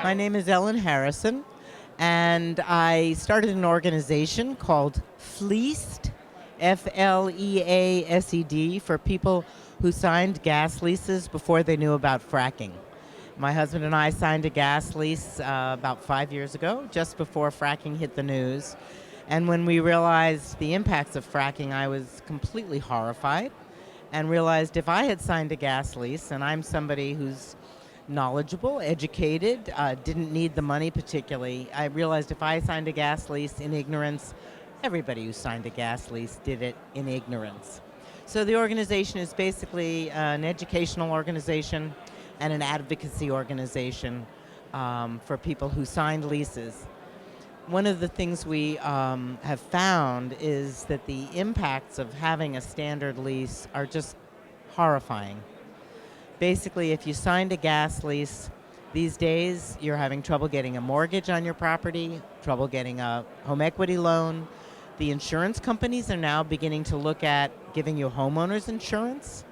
My name is Ellen Harrison, and I started an organization called Fleased, Fleased, for people who signed gas leases before they knew about fracking. My husband and I signed a gas lease about 5 years ago, just before fracking hit the news. And when we realized the impacts of fracking, I was completely horrified and realized if I had signed a gas lease, and I'm somebody who's knowledgeable, educated, didn't need the money particularly, I realized if I signed a gas lease in ignorance, everybody who signed a gas lease did it in ignorance. So the organization is basically an educational organization and an advocacy organization for people who signed leases. One of the things we have found is that the impacts of having a standard lease are just horrifying. Basically, if you signed a gas lease, these days you're having trouble getting a mortgage on your property, trouble getting a home equity loan. The insurance companies are now beginning to look at giving you homeowners insurance.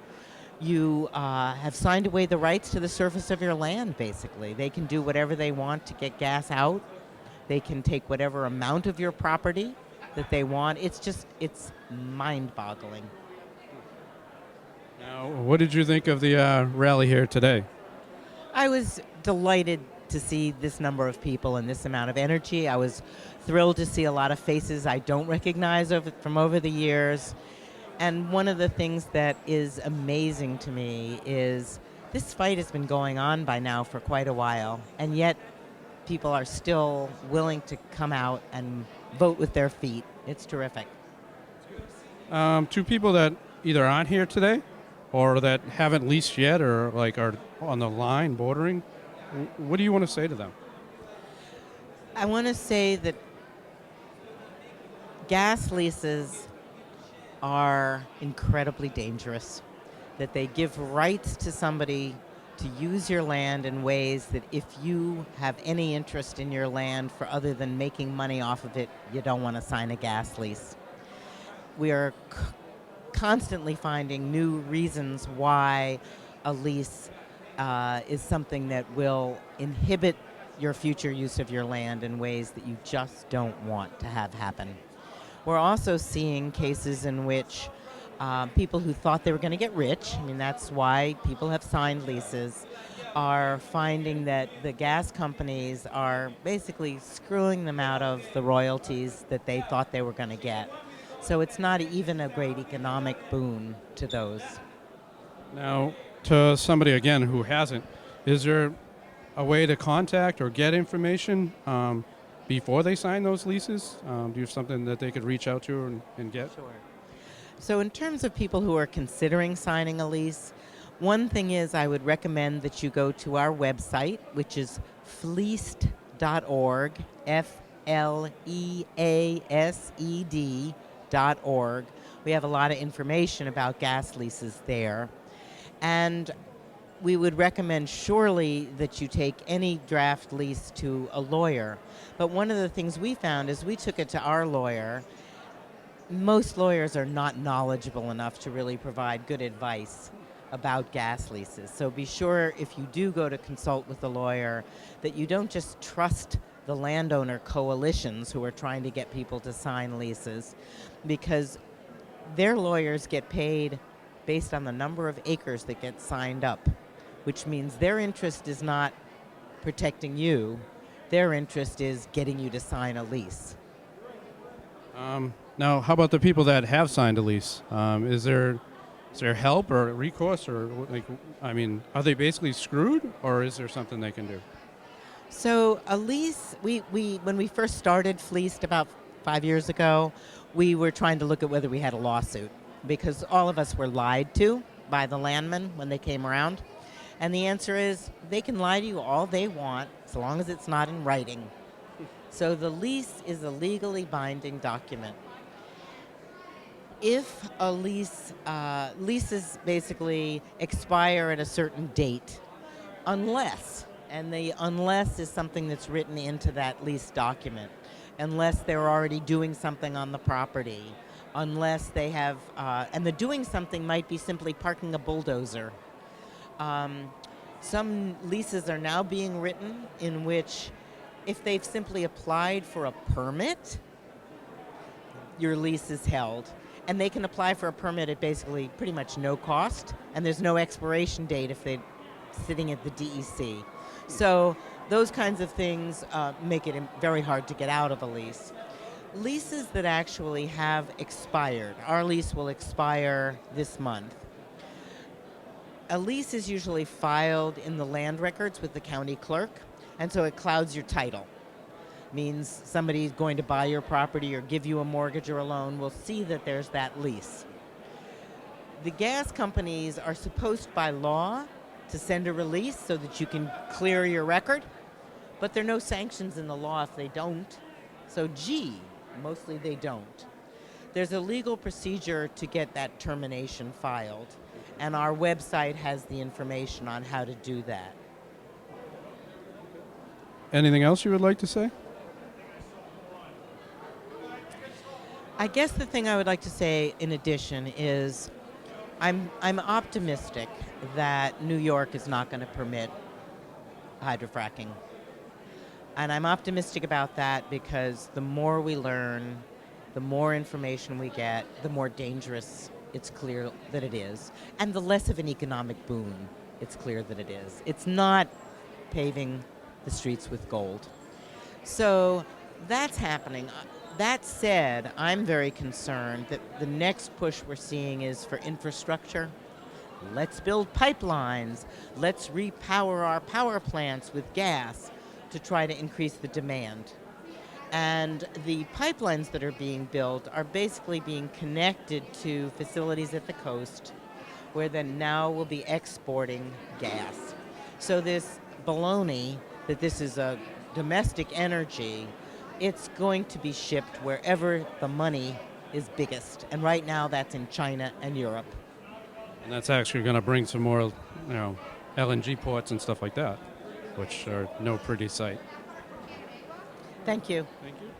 You have signed away the rights to the surface of your land, basically. They can do whatever they want to get gas out. They can take whatever amount of your property that they want. It's mind-boggling. Now, what did you think of the rally here today? I was delighted to see this number of people and this amount of energy. I was thrilled to see a lot of faces I don't recognize from over the years. And one of the things that is amazing to me is this fight has been going on by now for quite a while, and yet people are still willing to come out and vote with their feet. It's terrific. To people that either aren't here today or that haven't leased yet or like are on the line bordering, what do you want to say to them? I want to say that gas leases are incredibly dangerous, that they give rights to somebody to use your land in ways that if you have any interest in your land for other than making money off of it, you don't want to sign a gas lease. We are constantly finding new reasons why a lease is something that will inhibit your future use of your land in ways that you just don't want to have happen. We're also seeing cases in which people who thought they were going to get rich, I mean, that's why people have signed leases, are finding that the gas companies are basically screwing them out of the royalties that they thought they were going to get. So it's not even a great economic boon to those. Now, to somebody, again, who hasn't, is there a way to contact or get information before they sign those leases? Do you have something that they could reach out to and get? Sure. So in terms of people who are considering signing a lease, one thing is I would recommend that you go to our website, which is fleased.org, FLEASED.org. We have a lot of information about gas leases there. And we would recommend surely that you take any draft lease to a lawyer. But one of the things we found is we took it to our lawyer. Most lawyers are not knowledgeable enough to really provide good advice about gas leases. So be sure if you do go to consult with a lawyer that you don't just trust the landowner coalitions who are trying to get people to sign leases, because their lawyers get paid based on the number of acres that get signed up, which means their interest is not protecting you. Their interest is getting you to sign a lease. Now, how about the people that have signed a lease? Is there help or recourse, or are they basically screwed, or is there something they can do? So a lease, we when we first started Fleeced about 5 years ago, we were trying to look at whether we had a lawsuit, because all of us were lied to by the landmen when they came around. And the answer is they can lie to you all they want as long as it's not in writing. So the lease is a legally binding document. If a leases basically expire at a certain date, unless, and the unless is something that's written into that lease document, unless they're already doing something on the property, unless they have, and the doing something might be simply parking a bulldozer. Some leases are now being written in which, if they've simply applied for a permit, your lease is held. And they can apply for a permit at basically pretty much no cost, and there's no expiration date if they're sitting at the DEC. So those kinds of things make it very hard to get out of a lease. Leases that actually have expired, our lease will expire this month. A lease is usually filed in the land records with the county clerk, and so it clouds your title. Means somebody's going to buy your property or give you a mortgage or a loan will see that there's that lease. The gas companies are supposed by law to send a release so that you can clear your record, but there are no sanctions in the law if they don't. So mostly they don't. There's a legal procedure to get that termination filed, and our website has the information on how to do that. Anything else you would like to say? I guess the thing I would like to say in addition is I'm optimistic that New York is not going to permit hydrofracking. And I'm optimistic about that because the more we learn, the more information we get, the more dangerous it's clear that it is, and the less of an economic boon it's clear that it is. It's not paving the streets with gold. So that's happening. That said, I'm very concerned that the next push we're seeing is for infrastructure. Let's build pipelines. Let's repower our power plants with gas to try to increase the demand. And the pipelines that are being built are basically being connected to facilities at the coast where then now we'll be exporting gas. So this baloney that this is a domestic energy, it's going to be shipped wherever the money is biggest. And right now that's in China and Europe. And that's actually going to bring some more, LNG ports and stuff like that, which are no pretty sight. Thank you. Thank you.